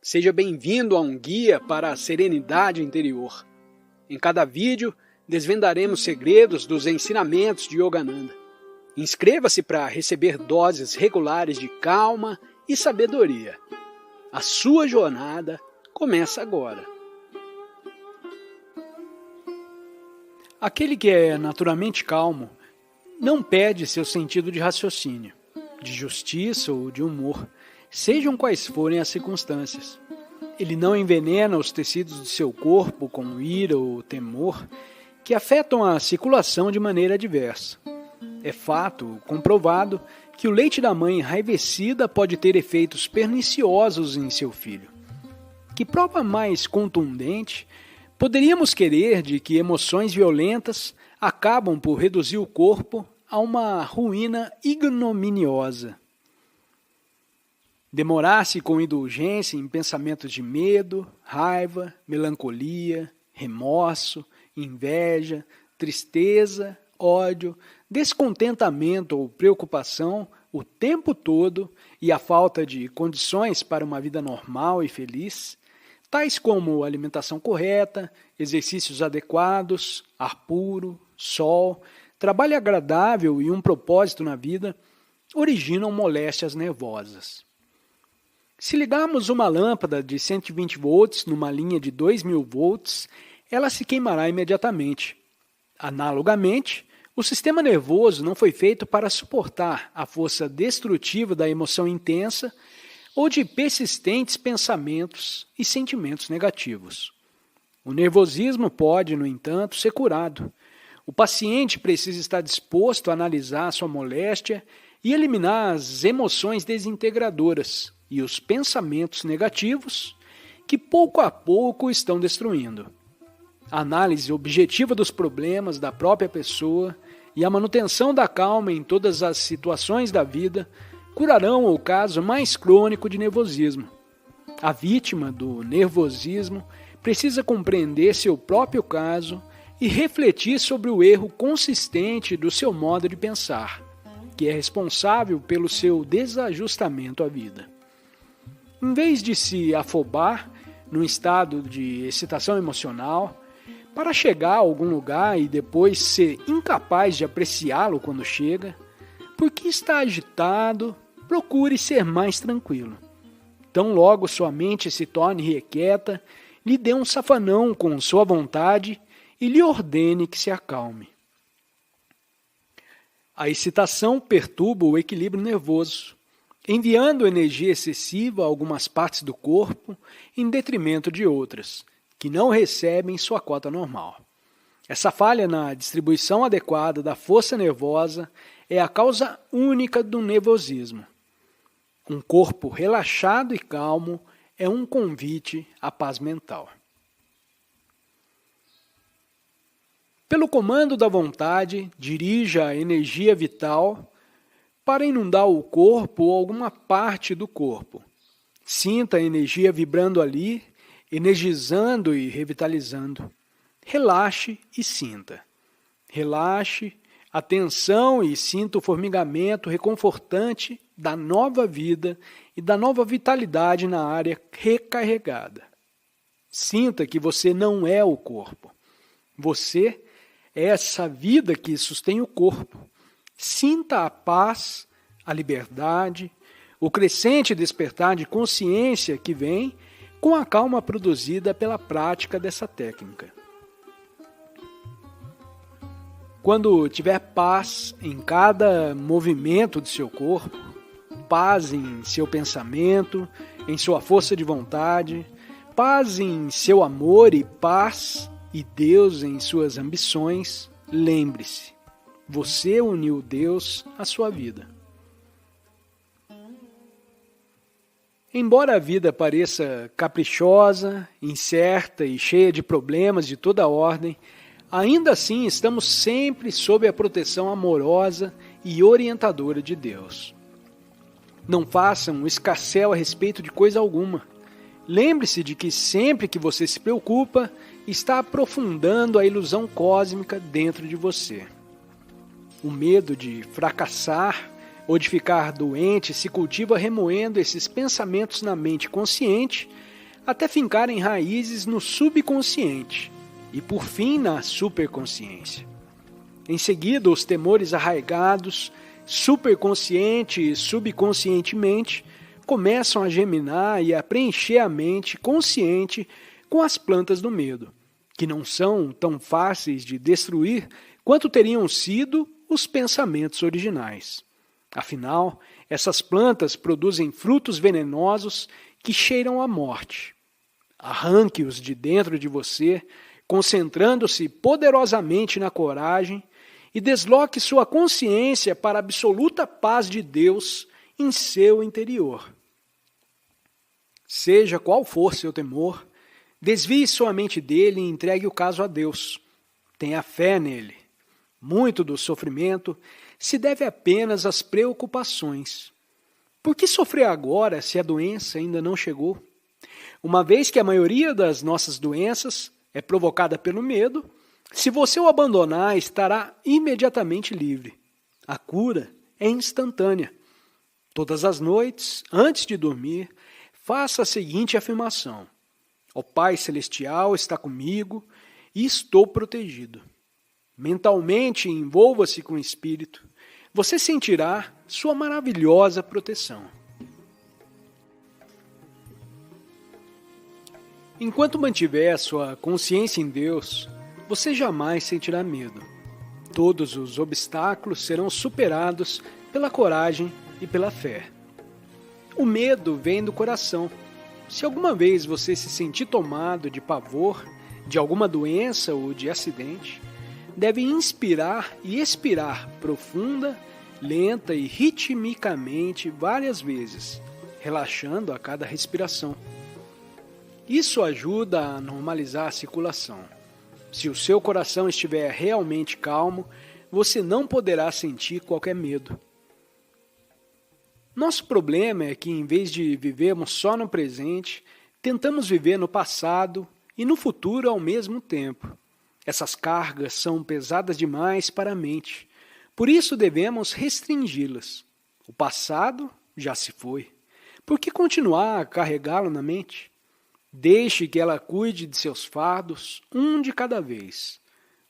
Seja bem-vindo a um guia para a serenidade interior. Em cada vídeo, desvendaremos segredos dos ensinamentos de Yogananda. Inscreva-se para receber doses regulares de calma e sabedoria. A sua jornada começa agora. Aquele que é naturalmente calmo não perde seu sentido de raciocínio, de justiça ou de humor, sejam quais forem as circunstâncias. Ele não envenena os tecidos do seu corpo com ira ou temor, que afetam a circulação de maneira adversa. É fato comprovado que o leite da mãe enraivecida pode ter efeitos perniciosos em seu filho. Que prova mais contundente poderíamos querer de que emoções violentas acabam por reduzir o corpo a uma ruína ignominiosa? Demorar-se com indulgência em pensamentos de medo, raiva, melancolia, remorso, inveja, tristeza, ódio, descontentamento ou preocupação o tempo todo e a falta de condições para uma vida normal e feliz, tais como alimentação correta, exercícios adequados, ar puro, sol, trabalho agradável e um propósito na vida, originam moléstias nervosas. Se ligarmos uma lâmpada de 120 volts numa linha de 2.000 volts, ela se queimará imediatamente. Analogamente, o sistema nervoso não foi feito para suportar a força destrutiva da emoção intensa ou de persistentes pensamentos e sentimentos negativos. O nervosismo pode, no entanto, ser curado. O paciente precisa estar disposto a analisar sua moléstia e eliminar as emoções desintegradoras e os pensamentos negativos que pouco a pouco o estão destruindo. A análise objetiva dos problemas da própria pessoa e a manutenção da calma em todas as situações da vida curarão o caso mais crônico de nervosismo. A vítima do nervosismo precisa compreender seu próprio caso e refletir sobre o erro consistente do seu modo de pensar, que é responsável pelo seu desajustamento à vida. Em vez de se afobar num estado de excitação emocional, para chegar a algum lugar e depois ser incapaz de apreciá-lo quando chega, porque está agitado, procure ser mais tranquilo. Tão logo sua mente se torne requieta, lhe dê um safanão com sua vontade e lhe ordene que se acalme. A excitação perturba o equilíbrio nervoso, enviando energia excessiva a algumas partes do corpo em detrimento de outras, que não recebem sua cota normal. Essa falha na distribuição adequada da força nervosa é a causa única do nervosismo. Um corpo relaxado e calmo é um convite à paz mental. Pelo comando da vontade, dirija a energia vital para inundar o corpo ou alguma parte do corpo. Sinta a energia vibrando ali, energizando e revitalizando. Relaxe e sinta. Relaxe, atenção e sinta o formigamento reconfortante da nova vida e da nova vitalidade na área recarregada. Sinta que você não é o corpo. Você é essa vida que sustém o corpo. Sinta a paz, a liberdade, o crescente despertar de consciência que vem com a calma produzida pela prática dessa técnica. Quando tiver paz em cada movimento de seu corpo, paz em seu pensamento, em sua força de vontade, paz em seu amor e paz e Deus em suas ambições, lembre-se, você uniu Deus à sua vida. Embora a vida pareça caprichosa, incerta e cheia de problemas de toda ordem, ainda assim estamos sempre sob a proteção amorosa e orientadora de Deus. Não faça um escarcéu a respeito de coisa alguma. Lembre-se de que sempre que você se preocupa, está aprofundando a ilusão cósmica dentro de você. O medo de fracassar ou de ficar doente se cultiva remoendo esses pensamentos na mente consciente até fincarem raízes no subconsciente e, por fim, na superconsciência. Em seguida, os temores arraigados, superconsciente e subconscientemente, começam a germinar e a preencher a mente consciente com as plantas do medo, que não são tão fáceis de destruir quanto teriam sido os pensamentos originais. Afinal, essas plantas produzem frutos venenosos que cheiram à morte. Arranque-os de dentro de você, concentrando-se poderosamente na coragem, e desloque sua consciência para a absoluta paz de Deus em seu interior. Seja qual for seu temor, desvie sua mente dele e entregue o caso a Deus. Tenha fé nele. Muito do sofrimento se deve apenas às preocupações. Por que sofrer agora se a doença ainda não chegou? Uma vez que a maioria das nossas doenças é provocada pelo medo, se você o abandonar, estará imediatamente livre. A cura é instantânea. Todas as noites, antes de dormir, faça a seguinte afirmação: O Pai Celestial está comigo e estou protegido. Mentalmente envolva-se com o Espírito. Você sentirá sua maravilhosa proteção. Enquanto mantiver sua consciência em Deus, você jamais sentirá medo. Todos os obstáculos serão superados pela coragem e pela fé. O medo vem do coração. Se alguma vez você se sentir tomado de pavor, de alguma doença ou de acidente, deve inspirar e expirar profunda, lenta e ritmicamente várias vezes, relaxando a cada respiração. Isso ajuda a normalizar a circulação. Se o seu coração estiver realmente calmo, você não poderá sentir qualquer medo. Nosso problema é que, em vez de vivermos só no presente, tentamos viver no passado e no futuro ao mesmo tempo. Essas cargas são pesadas demais para a mente, por isso devemos restringi-las. O passado já se foi. Por que continuar a carregá-lo na mente? Deixe que ela cuide de seus fardos, um de cada vez.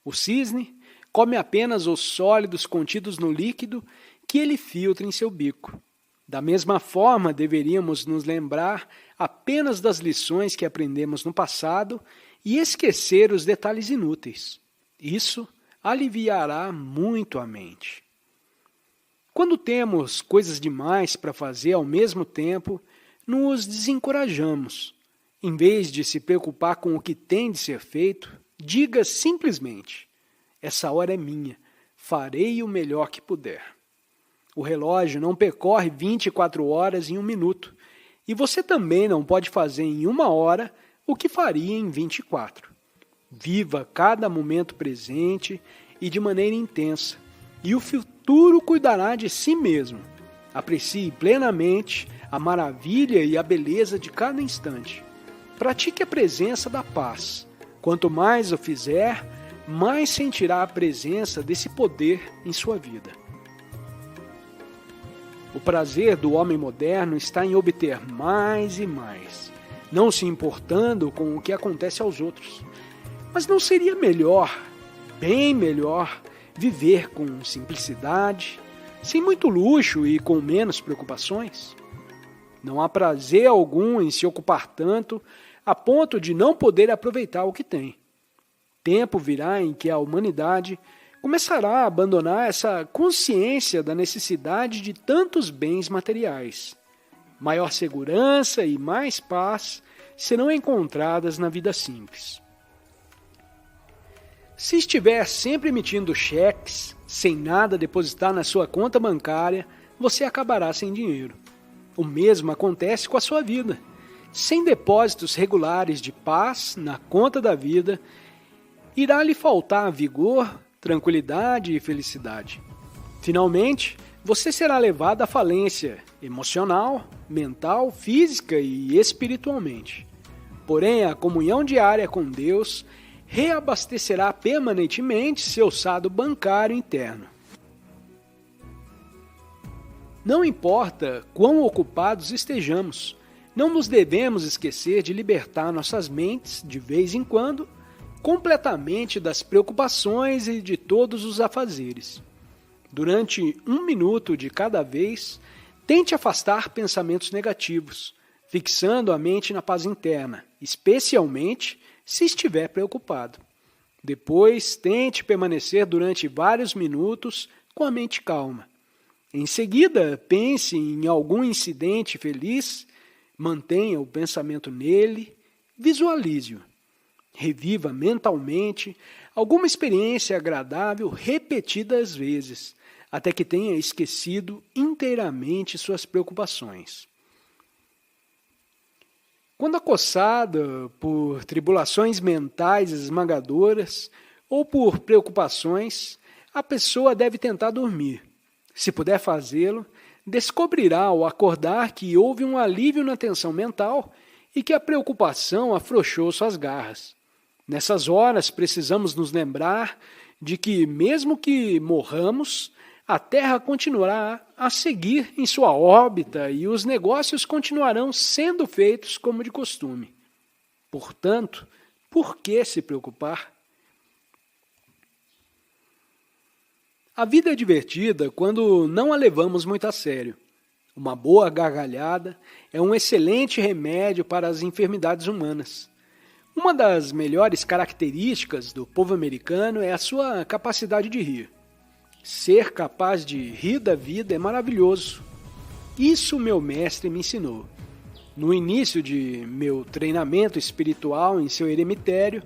O cisne come apenas os sólidos contidos no líquido que ele filtra em seu bico. Da mesma forma, deveríamos nos lembrar apenas das lições que aprendemos no passado e esquecer os detalhes inúteis. Isso aliviará muito a mente. Quando temos coisas demais para fazer ao mesmo tempo, nos desencorajamos. Em vez de se preocupar com o que tem de ser feito, diga simplesmente: essa hora é minha, farei o melhor que puder. O relógio não percorre 24 horas em 1 minuto, e você também não pode fazer em 1 hora o que faria em 24. Viva cada momento presente e de maneira intensa, e o futuro cuidará de si mesmo. Aprecie plenamente a maravilha e a beleza de cada instante. Pratique a presença da paz. Quanto mais o fizer, mais sentirá a presença desse poder em sua vida. O prazer do homem moderno está em obter mais e mais, não se importando com o que acontece aos outros. Mas não seria melhor, bem melhor, viver com simplicidade, sem muito luxo e com menos preocupações? Não há prazer algum em se ocupar tanto a ponto de não poder aproveitar o que tem. Tempo virá em que a humanidade começará a abandonar essa consciência da necessidade de tantos bens materiais. Maior segurança e mais paz serão encontradas na vida simples. Se estiver sempre emitindo cheques, sem nada depositar na sua conta bancária, você acabará sem dinheiro. O mesmo acontece com a sua vida. Sem depósitos regulares de paz na conta da vida, irá lhe faltar vigor, tranquilidade e felicidade. Finalmente, você será levado à falência emocional, mental, física e espiritualmente. Porém, a comunhão diária com Deus reabastecerá permanentemente seu saldo bancário interno. Não importa quão ocupados estejamos, Não nos devemos esquecer de libertar nossas mentes, de vez em quando, completamente das preocupações e de todos os afazeres. Durante 1 minuto de cada vez, tente afastar pensamentos negativos, fixando a mente na paz interna, especialmente se estiver preocupado. Depois, tente permanecer durante vários minutos com a mente calma. Em seguida, pense em algum incidente feliz, mantenha o pensamento nele, visualize-o. Reviva mentalmente alguma experiência agradável repetidas vezes, até que tenha esquecido inteiramente suas preocupações. Quando acossada por tribulações mentais esmagadoras ou por preocupações, a pessoa deve tentar dormir. Se puder fazê-lo, descobrirá ao acordar que houve um alívio na tensão mental e que a preocupação afrouxou suas garras. Nessas horas, precisamos nos lembrar de que, mesmo que morramos, a Terra continuará a seguir em sua órbita e os negócios continuarão sendo feitos como de costume. Portanto, por que se preocupar? A vida é divertida quando não a levamos muito a sério. Uma boa gargalhada é um excelente remédio para as enfermidades humanas. Uma das melhores características do povo americano é a sua capacidade de rir. Ser capaz de rir da vida é maravilhoso. Isso meu mestre me ensinou. No início de meu treinamento espiritual em seu eremitério,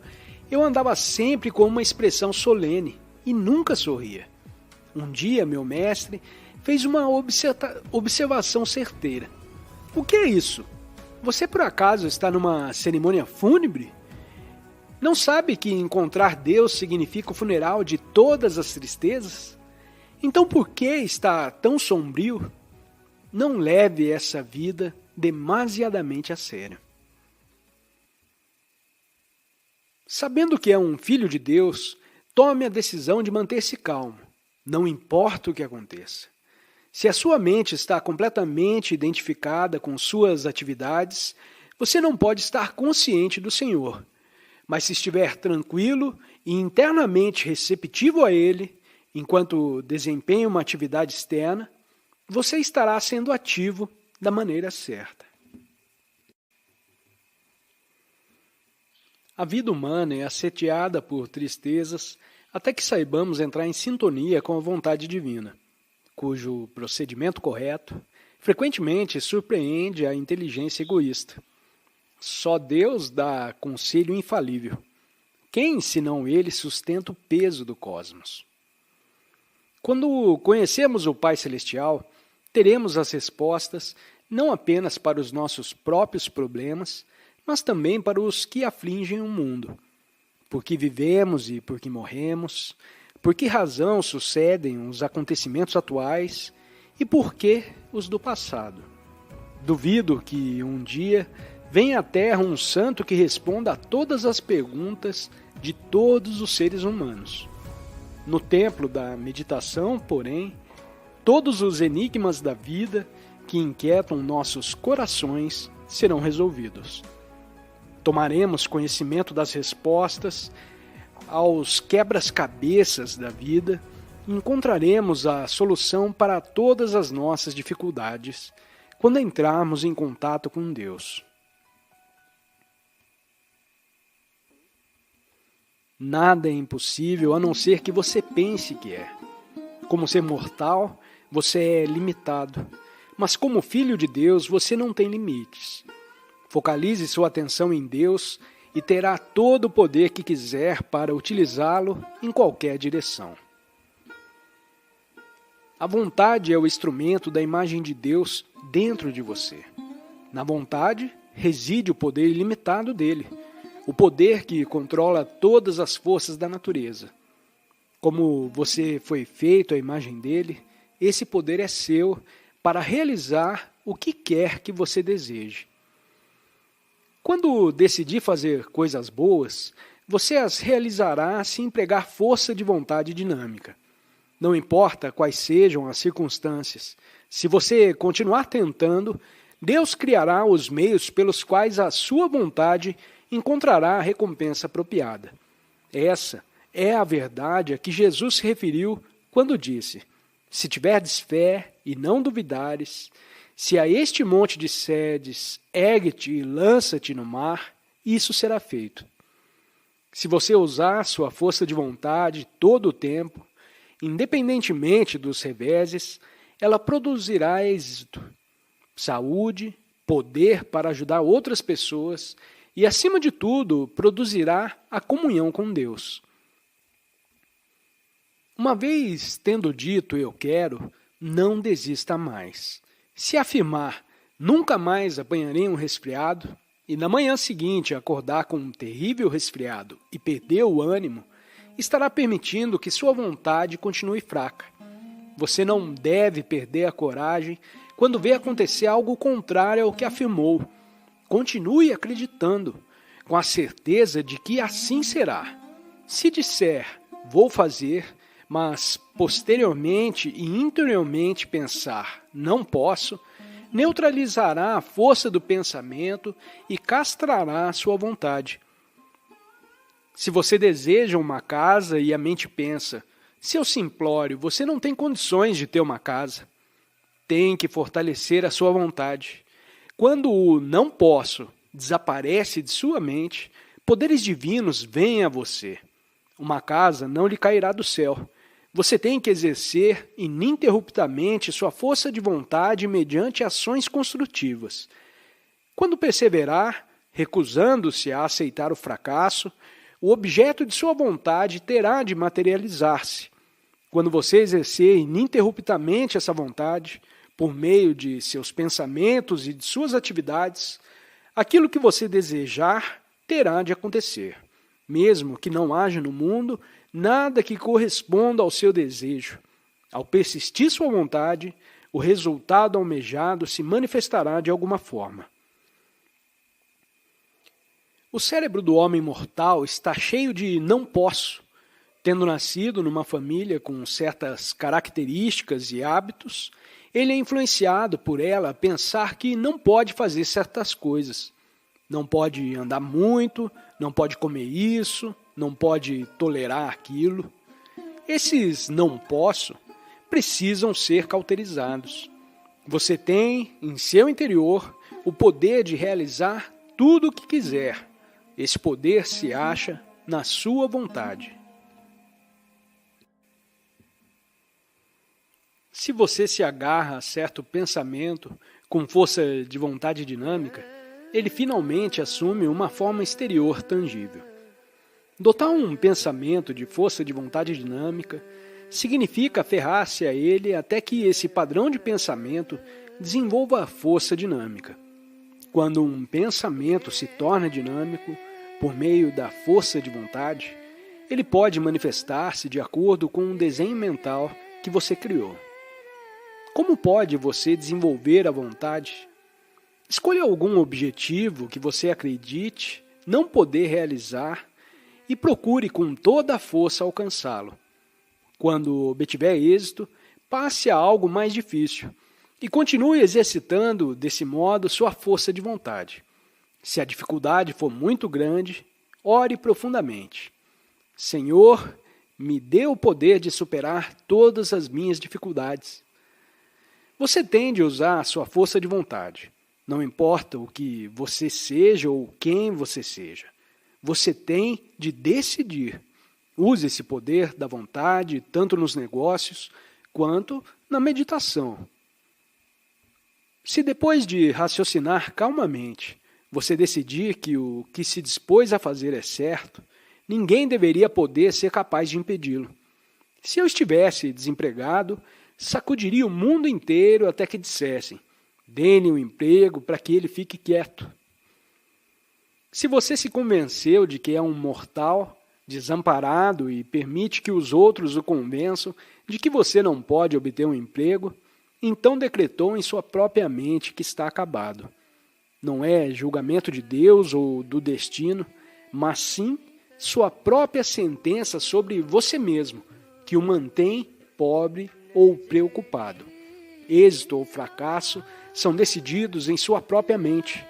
eu andava sempre com uma expressão solene e nunca sorria. Um dia, meu mestre fez uma observação certeira. O que é isso? Você por acaso está numa cerimônia fúnebre? Não sabe que encontrar Deus significa o funeral de todas as tristezas? Então por que está tão sombrio? Não leve essa vida demasiadamente a sério. Sabendo que é um filho de Deus, tome a decisão de manter-se calmo, não importa o que aconteça. Se a sua mente está completamente identificada com suas atividades, você não pode estar consciente do Senhor. Mas se estiver tranquilo e internamente receptivo a Ele, enquanto desempenha uma atividade externa, você estará sendo ativo da maneira certa. A vida humana é assediada por tristezas até que saibamos entrar em sintonia com a vontade divina, cujo procedimento correto frequentemente surpreende a inteligência egoísta. Só Deus dá conselho infalível. Quem, senão Ele, sustenta o peso do cosmos? Quando conhecemos o Pai Celestial, teremos as respostas não apenas para os nossos próprios problemas, mas também para os que afligem o mundo. Por que vivemos e por que morremos? Por que razão sucedem os acontecimentos atuais? E por que os do passado? Duvido que um dia venha à Terra um santo que responda a todas as perguntas de todos os seres humanos. No templo da meditação, porém, todos os enigmas da vida que inquietam nossos corações serão resolvidos. Tomaremos conhecimento das respostas aos quebras-cabeças da vida e encontraremos a solução para todas as nossas dificuldades quando entrarmos em contato com Deus. Nada é impossível a não ser que você pense que é. Como ser mortal, você é limitado, mas como filho de Deus, você não tem limites. Focalize sua atenção em Deus e terá todo o poder que quiser para utilizá-lo em qualquer direção. A vontade é o instrumento da imagem de Deus dentro de você. Na vontade reside o poder ilimitado dele, o poder que controla todas as forças da natureza. Como você foi feito à imagem dele, esse poder é seu para realizar o que quer que você deseje. Quando decidir fazer coisas boas, você as realizará se empregar força de vontade dinâmica. Não importa quais sejam as circunstâncias, se você continuar tentando, Deus criará os meios pelos quais a sua vontade encontrará a recompensa apropriada. Essa é a verdade a que Jesus se referiu quando disse: se tiverdes fé e não duvidares, se a este monte disserdes, ergue-te e lança-te no mar, isso será feito. Se você usar sua força de vontade todo o tempo, independentemente dos reveses, ela produzirá êxito, saúde, poder para ajudar outras pessoas e, acima de tudo, produzirá a comunhão com Deus. Uma vez tendo dito eu quero, não desista mais. Se afirmar nunca mais apanharei um resfriado e na manhã seguinte acordar com um terrível resfriado e perder o ânimo, estará permitindo que sua vontade continue fraca. Você não deve perder a coragem quando vê acontecer algo contrário ao que afirmou. Continue acreditando, com a certeza de que assim será. Se disser, vou fazer, mas posteriormente e interiormente pensar, não posso, neutralizará a força do pensamento e castrará a sua vontade. Se você deseja uma casa e a mente pensa, seu simplório, você não tem condições de ter uma casa. Tem que fortalecer a sua vontade. Quando o não posso desaparece de sua mente, poderes divinos vêm a você. Uma casa não lhe cairá do céu. Você tem que exercer ininterruptamente sua força de vontade mediante ações construtivas. Quando perseverar, recusando-se a aceitar o fracasso, o objeto de sua vontade terá de materializar-se. Quando você exercer ininterruptamente essa vontade, por meio de seus pensamentos e de suas atividades, aquilo que você desejar terá de acontecer, mesmo que não haja no mundo nada que corresponda ao seu desejo. Ao persistir sua vontade, o resultado almejado se manifestará de alguma forma. O cérebro do homem mortal está cheio de não posso. Tendo nascido numa família com certas características e hábitos, ele é influenciado por ela a pensar que não pode fazer certas coisas. Não pode andar muito, não pode comer isso, não pode tolerar aquilo. Esses não posso precisam ser cauterizados. Você tem, em seu interior, o poder de realizar tudo o que quiser. Esse poder se acha na sua vontade. Se você se agarra a certo pensamento com força de vontade dinâmica, ele finalmente assume uma forma exterior tangível. Dotar um pensamento de força de vontade dinâmica significa aferrar-se a ele até que esse padrão de pensamento desenvolva a força dinâmica. Quando um pensamento se torna dinâmico por meio da força de vontade, ele pode manifestar-se de acordo com um desenho mental que você criou. Como pode você desenvolver a vontade? Escolha algum objetivo que você acredite não poder realizar e procure com toda a força alcançá-lo. Quando obtiver êxito, passe a algo mais difícil e continue exercitando desse modo sua força de vontade. Se a dificuldade for muito grande, ore profundamente. Senhor, me dê o poder de superar todas as minhas dificuldades. Você tem de usar a sua força de vontade. Não importa o que você seja ou quem você seja. Você tem de decidir. Use esse poder da vontade tanto nos negócios quanto na meditação. Se depois de raciocinar calmamente, você decidir que o que se dispôs a fazer é certo, ninguém deveria poder ser capaz de impedi-lo. Se eu estivesse desempregado, sacudiria o mundo inteiro até que dissessem: dê-lhe um emprego para que ele fique quieto. Se você se convenceu de que é um mortal, desamparado e permite que os outros o convençam de que você não pode obter um emprego, então decretou em sua própria mente que está acabado. Não é julgamento de Deus ou do destino, mas sim sua própria sentença sobre você mesmo, que o mantém pobre ou preocupado. Êxito ou fracasso são decididos em sua própria mente.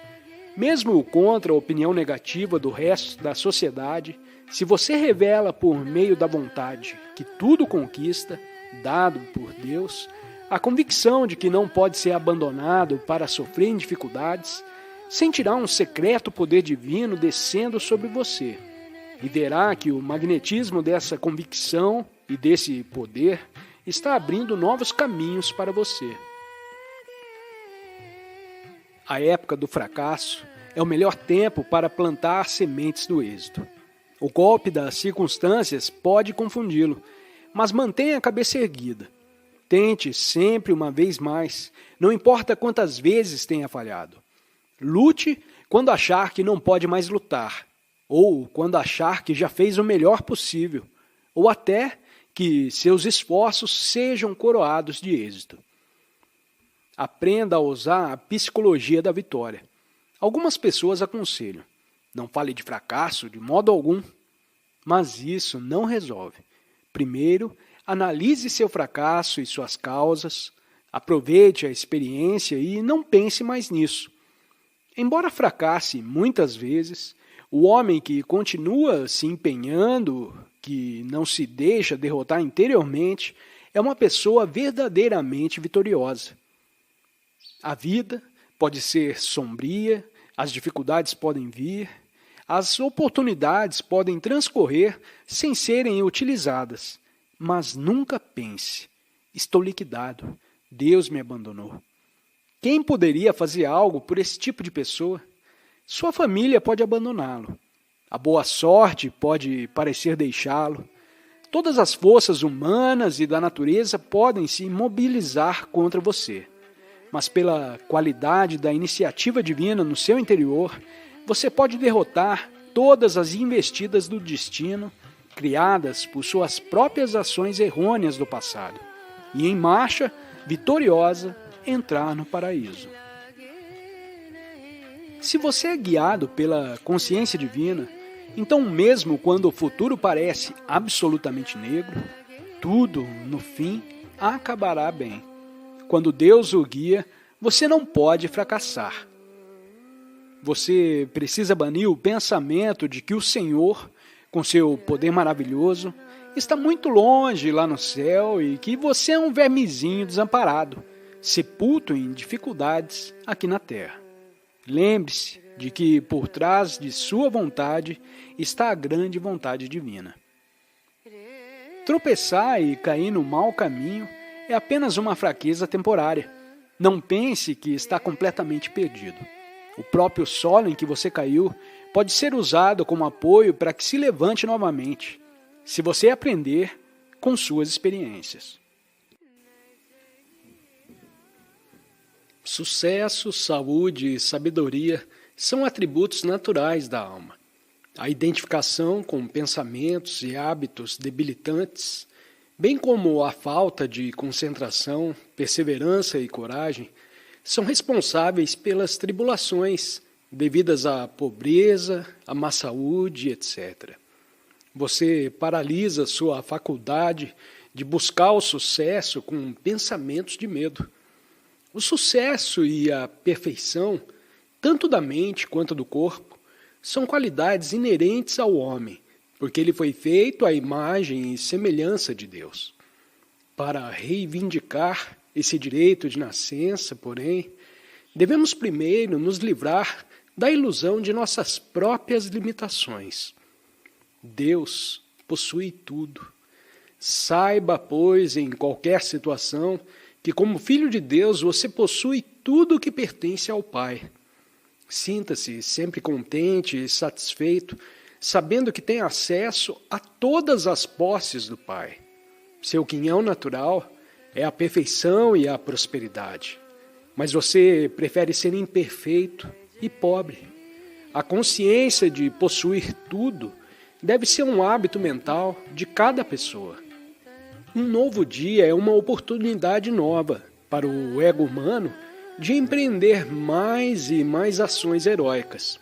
Mesmo contra a opinião negativa do resto da sociedade, se você revela por meio da vontade que tudo conquista, dado por Deus, a convicção de que não pode ser abandonado para sofrer em dificuldades, sentirá um secreto poder divino descendo sobre você e verá que o magnetismo dessa convicção e desse poder está abrindo novos caminhos para você. A época do fracasso é o melhor tempo para plantar sementes do êxito. O golpe das circunstâncias pode confundi-lo, mas mantenha a cabeça erguida. Tente sempre uma vez mais, não importa quantas vezes tenha falhado. Lute quando achar que não pode mais lutar, ou quando achar que já fez o melhor possível, ou até que seus esforços sejam coroados de êxito. Aprenda a usar a psicologia da vitória. Algumas pessoas aconselham: não fale de fracasso de modo algum. Mas isso não resolve. Primeiro, analise seu fracasso e suas causas, aproveite a experiência e não pense mais nisso. Embora fracasse muitas vezes, o homem que continua se empenhando, que não se deixa derrotar interiormente, é uma pessoa verdadeiramente vitoriosa. A vida pode ser sombria, as dificuldades podem vir, as oportunidades podem transcorrer sem serem utilizadas, mas nunca pense: estou liquidado, Deus me abandonou. Quem poderia fazer algo por esse tipo de pessoa? Sua família pode abandoná-lo. A boa sorte pode parecer deixá-lo. Todas as forças humanas e da natureza podem se mobilizar contra você. Mas pela qualidade da iniciativa divina no seu interior, você pode derrotar todas as investidas do destino criadas por suas próprias ações errôneas do passado e, em marcha, vitoriosa, entrar no paraíso. Se você é guiado pela consciência divina, então mesmo quando o futuro parece absolutamente negro, tudo, no fim, acabará bem. Quando Deus o guia, você não pode fracassar. Você precisa banir o pensamento de que o Senhor, com seu poder maravilhoso, está muito longe lá no céu e que você é um vermezinho desamparado, sepulto em dificuldades aqui na terra. Lembre-se de que por trás de sua vontade está a grande vontade divina. Tropeçar e cair no mau caminho é apenas uma fraqueza temporária. Não pense que está completamente perdido. O próprio solo em que você caiu pode ser usado como apoio para que se levante novamente, se você aprender com suas experiências. Sucesso, saúde e sabedoria são atributos naturais da alma. A identificação com pensamentos e hábitos debilitantes, bem como a falta de concentração, perseverança e coragem, são responsáveis pelas tribulações devidas à pobreza, à má saúde, etc. Você paralisa sua faculdade de buscar o sucesso com pensamentos de medo. O sucesso e a perfeição, tanto da mente quanto do corpo, são qualidades inerentes ao homem, porque ele foi feito à imagem e semelhança de Deus. Para reivindicar esse direito de nascença, porém, devemos primeiro nos livrar da ilusão de nossas próprias limitações. Deus possui tudo. Saiba, pois, em qualquer situação, que como filho de Deus você possui tudo o que pertence ao Pai. Sinta-se sempre contente e satisfeito, sabendo que tem acesso a todas as posses do Pai. Seu quinhão natural é a perfeição e a prosperidade. Mas você prefere ser imperfeito e pobre. A consciência de possuir tudo deve ser um hábito mental de cada pessoa. Um novo dia é uma oportunidade nova para o ego humano de empreender mais e mais ações heróicas.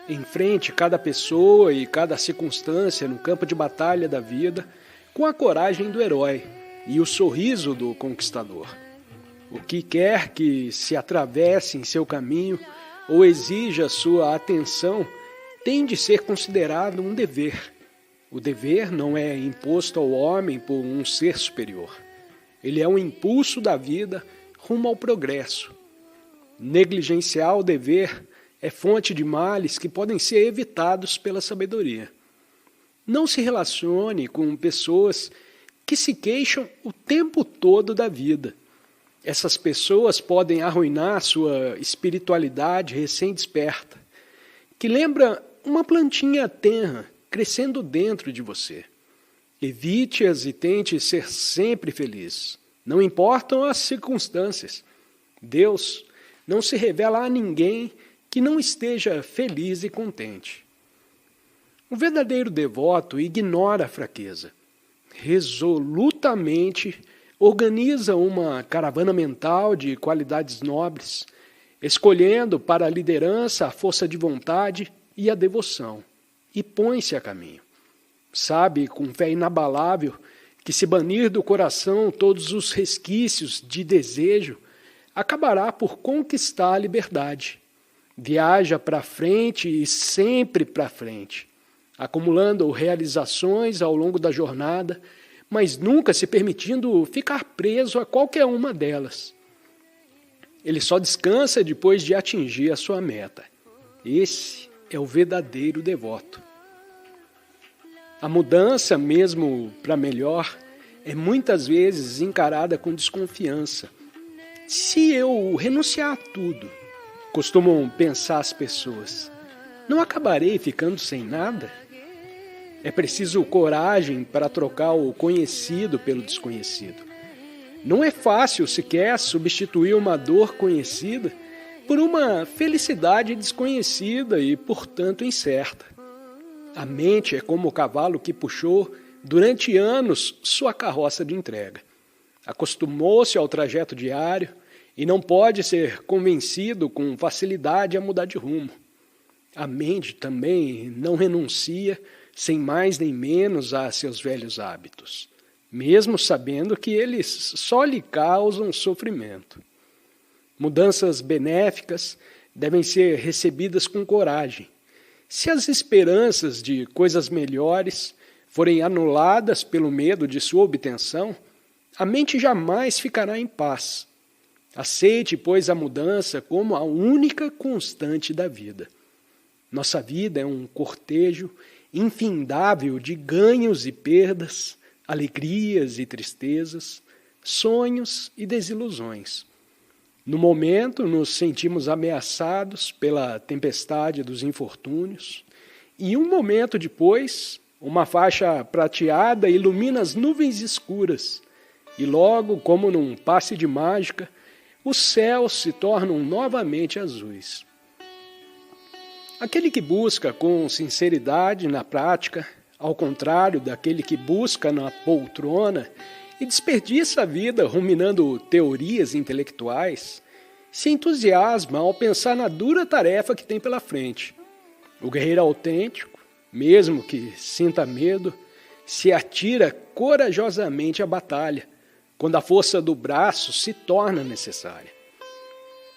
Enfrente cada pessoa e cada circunstância no campo de batalha da vida com a coragem do herói e o sorriso do conquistador. O que quer que se atravesse em seu caminho ou exija sua atenção tem de ser considerado um dever. O dever não é imposto ao homem por um ser superior. Ele é um impulso da vida rumo ao progresso. Negligenciar o dever é fonte de males que podem ser evitados pela sabedoria. Não se relacione com pessoas que se queixam o tempo todo da vida. Essas pessoas podem arruinar sua espiritualidade recém-desperta, que lembra uma plantinha tenra crescendo dentro de você. Evite-as e tente ser sempre feliz. Não importam as circunstâncias. Deus não se revela a ninguém que não esteja feliz e contente. O verdadeiro devoto ignora a fraqueza. Resolutamente organiza uma caravana mental de qualidades nobres, escolhendo para a liderança a força de vontade e a devoção, e põe-se a caminho. Sabe, com fé inabalável, que se banir do coração todos os resquícios de desejo, acabará por conquistar a liberdade. Viaja para frente e sempre para frente, acumulando realizações ao longo da jornada, mas nunca se permitindo ficar preso a qualquer uma delas. Ele só descansa depois de atingir a sua meta. Esse é o verdadeiro devoto. A mudança, mesmo para melhor, é muitas vezes encarada com desconfiança. Se eu renunciar a tudo, costumam pensar as pessoas, não acabarei ficando sem nada? É preciso coragem para trocar o conhecido pelo desconhecido. Não é fácil sequer substituir uma dor conhecida por uma felicidade desconhecida e, portanto, incerta. A mente é como o cavalo que puxou, durante anos, sua carroça de entrega. Acostumou-se ao trajeto diário e não pode ser convencido com facilidade a mudar de rumo. A mente também não renuncia, sem mais nem menos, a seus velhos hábitos, mesmo sabendo que eles só lhe causam sofrimento. Mudanças benéficas devem ser recebidas com coragem. Se as esperanças de coisas melhores forem anuladas pelo medo de sua obtenção, a mente jamais ficará em paz. Aceite, pois, a mudança como a única constante da vida. Nossa vida é um cortejo infindável de ganhos e perdas, alegrias e tristezas, sonhos e desilusões. No momento, nos sentimos ameaçados pela tempestade dos infortúnios, e um momento depois, uma faixa prateada ilumina as nuvens escuras, e logo, como num passe de mágica, os céus se tornam novamente azuis. Aquele que busca com sinceridade na prática, ao contrário daquele que busca na poltrona e desperdiça a vida ruminando teorias intelectuais, se entusiasma ao pensar na dura tarefa que tem pela frente. O guerreiro autêntico, mesmo que sinta medo, se atira corajosamente à batalha, quando a força do braço se torna necessária.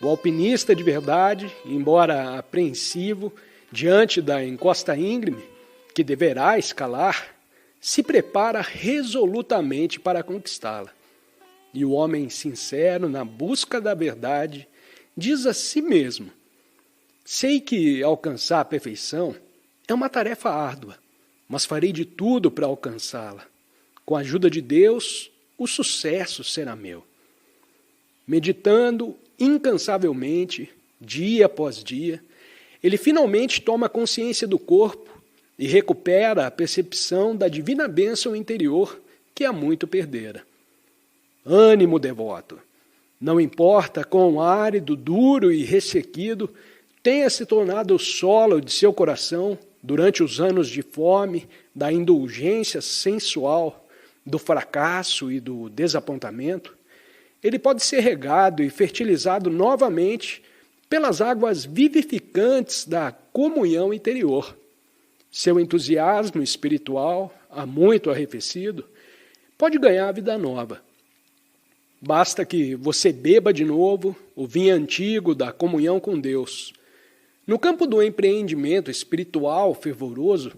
O alpinista de verdade, embora apreensivo diante da encosta íngreme que deverá escalar, se prepara resolutamente para conquistá-la. E o homem sincero, na busca da verdade, diz a si mesmo: sei que alcançar a perfeição é uma tarefa árdua, mas farei de tudo para alcançá-la. Com a ajuda de Deus, o sucesso será meu. Meditando incansavelmente, dia após dia, ele finalmente toma consciência do corpo e recupera a percepção da divina bênção interior que há muito perdera. Ânimo, devoto! Não importa quão árido, duro e ressequido tenha se tornado o solo de seu coração durante os anos de fome, da indulgência sensual, do fracasso e do desapontamento, ele pode ser regado e fertilizado novamente pelas águas vivificantes da comunhão interior. Seu entusiasmo espiritual, há muito arrefecido, pode ganhar vida nova. Basta que você beba de novo o vinho antigo da comunhão com Deus. No campo do empreendimento espiritual fervoroso,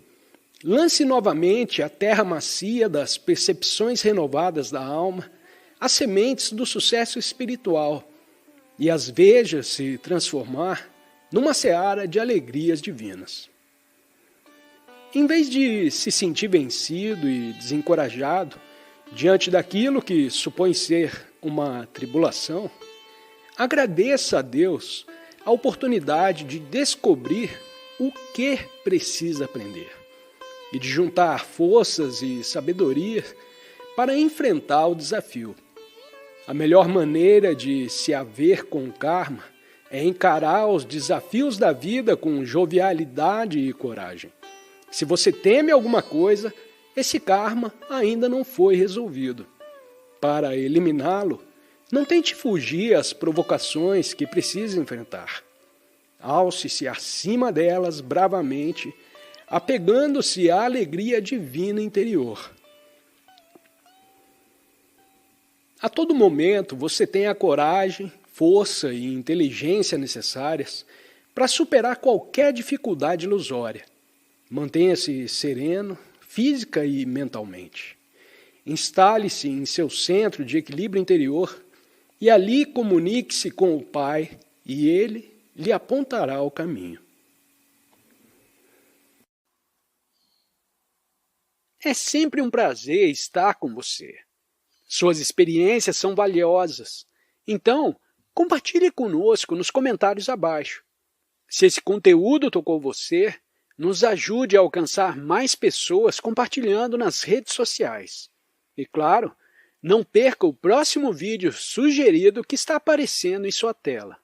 lance novamente à terra macia das percepções renovadas da alma as sementes do sucesso espiritual e as veja se transformar numa seara de alegrias divinas. Em vez de se sentir vencido e desencorajado diante daquilo que supõe ser uma tribulação, agradeça a Deus a oportunidade de descobrir o que precisa aprender e de juntar forças e sabedoria para enfrentar o desafio. A melhor maneira de se haver com o karma é encarar os desafios da vida com jovialidade e coragem. Se você teme alguma coisa, esse karma ainda não foi resolvido. Para eliminá-lo, não tente fugir às provocações que precisa enfrentar. Alce-se acima delas bravamente, apegando-se à alegria divina interior. A todo momento você tem a coragem, força e inteligência necessárias para superar qualquer dificuldade ilusória. Mantenha-se sereno, física e mentalmente. Instale-se em seu centro de equilíbrio interior e ali comunique-se com o Pai e Ele lhe apontará o caminho. É sempre um prazer estar com você. Suas experiências são valiosas. Então, compartilhe conosco nos comentários abaixo. Se esse conteúdo tocou você, nos ajude a alcançar mais pessoas compartilhando nas redes sociais. E claro, não perca o próximo vídeo sugerido que está aparecendo em sua tela.